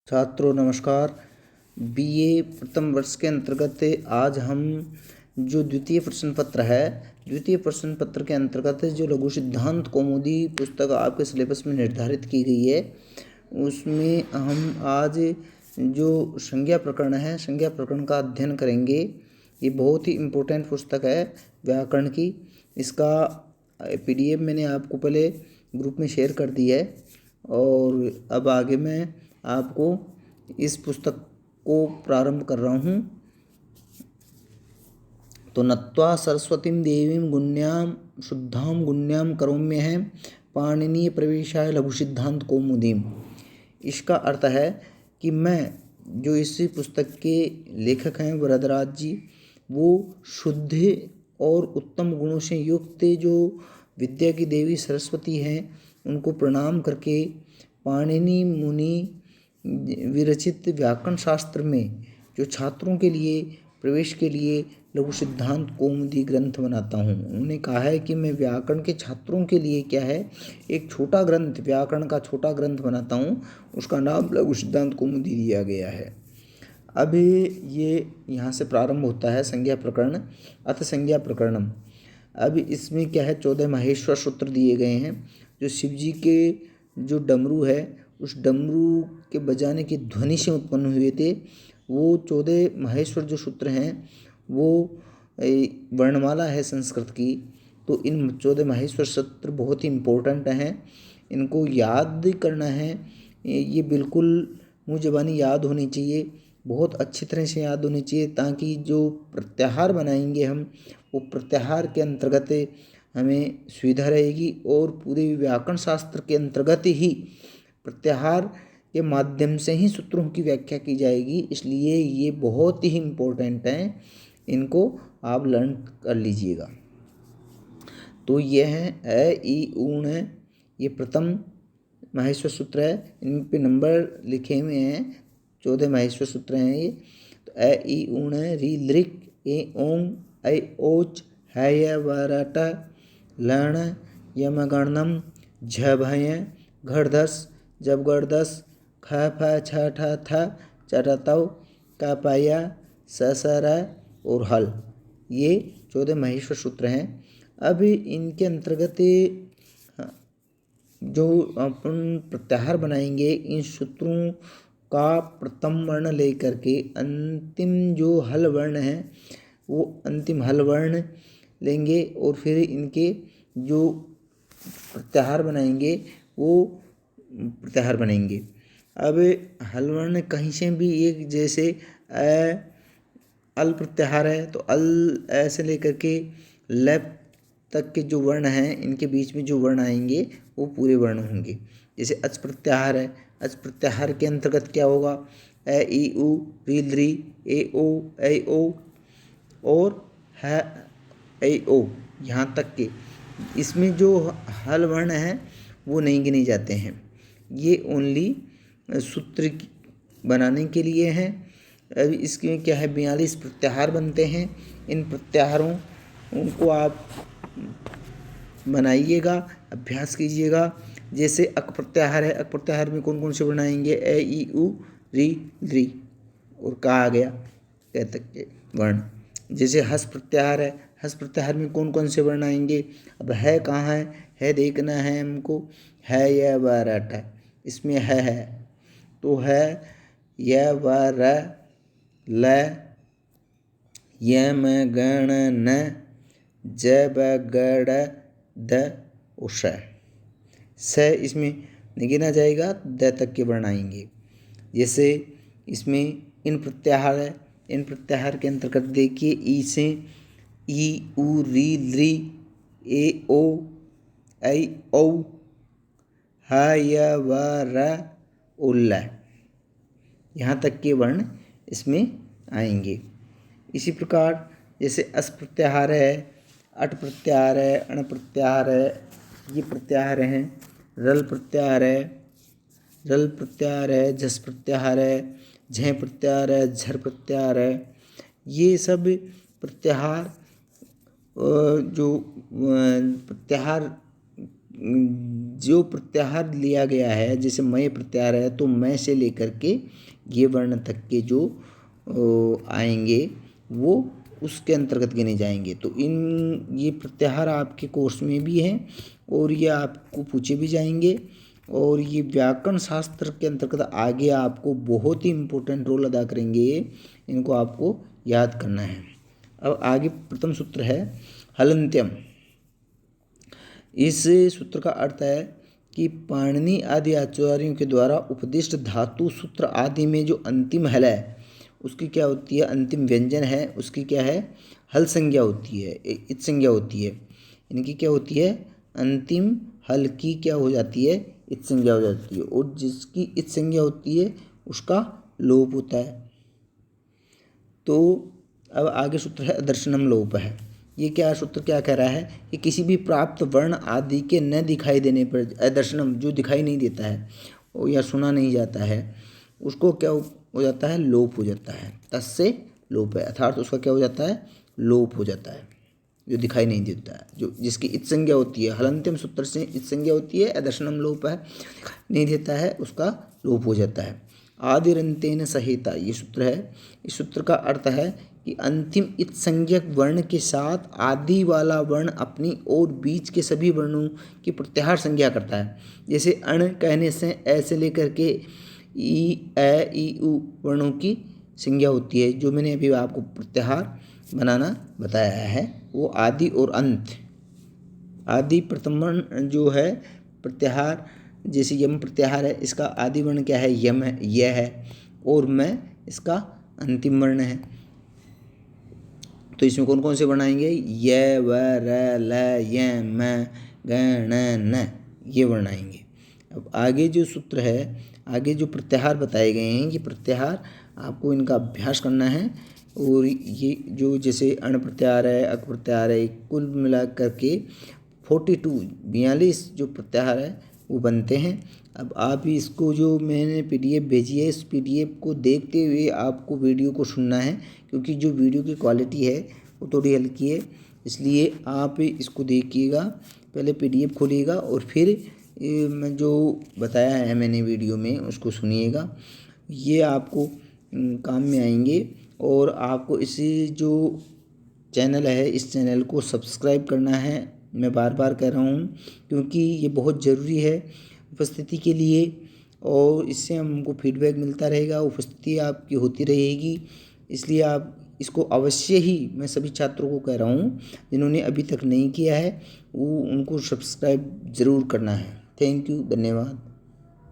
छात्रों नमस्कार। बीए प्रथम वर्ष के अंतर्गत आज हम जो द्वितीय प्रश्न पत्र के अंतर्गत जो लघु सिद्धांत कौमुदी पुस्तक आपके सिलेबस में निर्धारित की गई है, उसमें हम आज जो संज्ञा प्रकरण का अध्ययन करेंगे। ये बहुत ही इम्पोर्टेंट पुस्तक है व्याकरण की। इसका PDF मैंने आपको पहले ग्रुप में शेयर कर दी है और अब आगे मैं आपको इस पुस्तक को प्रारंभ कर रहा हूँ। तो नत्वा सरस्वतीं देवीं गुण्याम शुद्धां गुण्याम करोम्य है पाणिनीय प्रवेशाय लघु सिद्धांत कौमुदीम। इसका अर्थ है कि मैं जो इस पुस्तक के लेखक हैं वरदराज जी, वो शुद्ध और उत्तम गुणों से युक्त जो विद्या की देवी सरस्वती हैं, उनको प्रणाम करके पाणिनि मुनि विरचित व्याकरण शास्त्र में जो छात्रों के लिए प्रवेश के लिए लघु सिद्धांत कौमुदी ग्रंथ बनाता हूँ। उन्होंने कहा है कि मैं व्याकरण के छात्रों के लिए क्या है, एक छोटा ग्रंथ, व्याकरण का छोटा ग्रंथ बनाता हूँ। उसका नाम लघु सिद्धांत कौमुदी दिया गया है। अब ये यहाँ से प्रारंभ होता है संज्ञा प्रकरण, अथ संज्ञा प्रकरणम। अब इसमें क्या है, 14 महेश्वर सूत्र दिए गए हैं। जो शिव जी के जो डमरू है, उस डमरू के बजाने की ध्वनि से उत्पन्न हुए थे। वो 14 महेश्वर जो सूत्र हैं, वो वर्णमाला है संस्कृत की। तो इन 14 महेश्वर सूत्र बहुत ही इम्पोर्टेंट हैं, इनको याद करना है। ये बिल्कुल मुँह ज़बानी याद होनी चाहिए, बहुत अच्छी तरह से याद होनी चाहिए, ताकि जो प्रत्याहार बनाएंगे हम, वो प्रत्याहार के अंतर्गत हमें सुविधा रहेगी और पूरे व्याकरण शास्त्र के अंतर्गत ही प्रत्याहार के माध्यम से ही सूत्रों की व्याख्या की जाएगी। इसलिए ये बहुत ही इम्पोर्टेंट हैं, इनको आप लर्न कर लीजिएगा। तो ये हैं ए ई ऊण है, ये प्रथम महेश्वर सूत्र है। इन पे नंबर लिखे हुए हैं, 14 महेश्वर सूत्र हैं ये। तो ए ई ऊण है, री लृक ए ओंग ऐ ओच है य वरट लण यमगणनम झ भय घड़धस जब गड़दस ख फ छ ठ थ चटतव कपया ससर और हल। ये 14 महेश्वर सूत्र हैं। अब इनके अंतर्गत जो अपन प्रत्याहार बनाएंगे, इन सूत्रों का प्रथम वर्ण लेकर के अंतिम जो हल वर्ण है, वो अंतिम हल वर्ण लेंगे और फिर इनके जो प्रत्याहार बनाएंगे वो प्रत्याहार बनेंगे। अब हल वर्ण कहीं से भी एक, जैसे अल प्रत्याहार है, तो अल ऐसे लेकर के लैप तक के जो वर्ण हैं, इनके बीच में जो वर्ण आएंगे वो पूरे वर्ण होंगे। जैसे अच प्रत्याहार है, अच प्रत्याहार के अंतर्गत क्या होगा, ए ई उ री री ए ओ ऐ ओ और है ऐ ओ, यहाँ तक के इसमें जो हल वर्ण हैं वो नहीं गिने जाते हैं। ये ओनली सूत्र बनाने के लिए हैं। अब इसके क्या है, 42 प्रत्याहार बनते हैं। इन प्रत्याहारों को आप बनाइएगा, अभ्यास कीजिएगा। जैसे अक प्रत्याहार है, अक प्रत्याहार में कौन कौन से वर्ण आएंगे, ए ई उ री री और कहा गया कह तक के वर्ण। जैसे हस प्रत्याहार है, हस प्रत्याहार में कौन कौन से वर्ण आएंगे। अब है कहाँ है देखना है हमको, है यह व रट है, इसमें है तो है यह व र ल य म गण न ज ब गड़ द उष स, इसमें नहीं गिना जाएगा, द तक के वर्ण आएंगे। जैसे इसमें इन प्रत्याहार है, इन प्रत्याहार के अंतर्गत देखिए, ई से ई उ री री ए ओ ऐ औ ह य व र उल्ल, यहाँ तक के वर्ण इसमें आएंगे। इसी प्रकार जैसे अस प्रत्याहार है, अट प्रत्याहार है, अण प्रत्याहार है, ये प्रत्याहार हैं। रल प्रत्याहार है, रल प्रत्याहार है, झस प्रत्याहार है, झ प्रत्याहार है, झर प्रत्याहार है। ये सब प्रत्याहार जो प्रत्याहार जो प्रत्याहार लिया गया है, जैसे मय प्रत्याहार है तो मय से लेकर के ये वर्ण तक के जो आएंगे वो उसके अंतर्गत गिने जाएंगे। तो ये प्रत्याहार आपके कोर्स में भी हैं और ये आपको पूछे भी जाएंगे और ये व्याकरण शास्त्र के अंतर्गत आगे आपको बहुत ही इम्पोर्टेंट रोल अदा करेंगे। ये इनको आपको याद करना है। अब आगे प्रथम सूत्र है हलन्त्यम। इस सूत्र का अर्थ है कि पाणिनि आदि आचार्यों के द्वारा उपदिष्ट धातु सूत्र आदि में जो अंतिम हल है उसकी क्या होती है, अंतिम व्यंजन है उसकी क्या है, हल संज्ञा होती है, इत संज्ञा होती है। इनकी क्या होती है, अंतिम हल की क्या हो जाती है, इत संज्ञा हो जाती है और जिसकी इत संज्ञा होती है उसका लोप होता है। तो अब आगे सूत्र है अदर्शनम लोप है। ये क्या सूत्र क्या कह रहा है कि किसी भी प्राप्त वर्ण आदि के न दिखाई देने पर, अदर्शनम जो दिखाई नहीं देता है या सुना नहीं जाता है उसको क्या हो जाता है, लोप हो जाता है। तस्से लोप है अर्थात उसका क्या हो जाता है, लोप हो जाता है। जो दिखाई नहीं देता है, जो जिसकी इत संज्ञा होती है, हलन्त्यम सूत्र से इत संज्ञा होती है, अदर्शनम लोप है, नहीं देता है उसका लोप हो जाता है। आदिरंतेन सहिता ये सूत्र है। इस सूत्र का अर्थ है कि अंतिम इत संज्ञक वर्ण के साथ आदि वाला वर्ण अपनी और बीच के सभी वर्णों की प्रत्याहार संज्ञा करता है। जैसे अण कहने से ऐसे लेकर के ई ए ई उ वर्णों की संज्ञा होती है। जो मैंने अभी आपको प्रत्याहार बनाना बताया है वो आदि और अंत। आदि प्रथम वर्ण जो है प्रत्याहार, जैसे यम प्रत्याहार है, इसका आदि वर्ण क्या है, यम है, यह है, और मैं इसका अंतिम वर्ण है। तो इसमें कौन कौन से वर्ण आएंगे, य व र ल य म ग ण न, ये वर्ण आएंगे। अब आगे जो सूत्र है, आगे जो प्रत्याहार बताए गए हैं, ये प्रत्याहार आपको इनका अभ्यास करना है। और ये जो जैसे अण प्रत्याहार है, अक प्रत्याहार है, कुल मिला करके 42 जो प्रत्याहार है वो बनते हैं। अब आप इसको जो मैंने PDF भेजी है, इस PDF को देखते हुए आपको वीडियो को सुनना है, क्योंकि जो वीडियो की क्वालिटी है वो थोड़ी हल्की है, इसलिए आप इसको देखिएगा। पहले PDF खोलिएगा और फिर मैं जो बताया है मैंने वीडियो में उसको सुनिएगा। ये आपको काम में आएंगे। और आपको इसी जो चैनल है इस चैनल को सब्सक्राइब करना है, मैं बार बार कह रहा हूँ, क्योंकि ये बहुत ज़रूरी है उपस्थिति के लिए और इससे हमको फीडबैक मिलता रहेगा, उपस्थिति आपकी होती रहेगी। इसलिए आप इसको अवश्य ही, मैं सभी छात्रों को कह रहा हूँ जिन्होंने अभी तक नहीं किया है वो उनको सब्सक्राइब ज़रूर करना है। थैंक यू, धन्यवाद।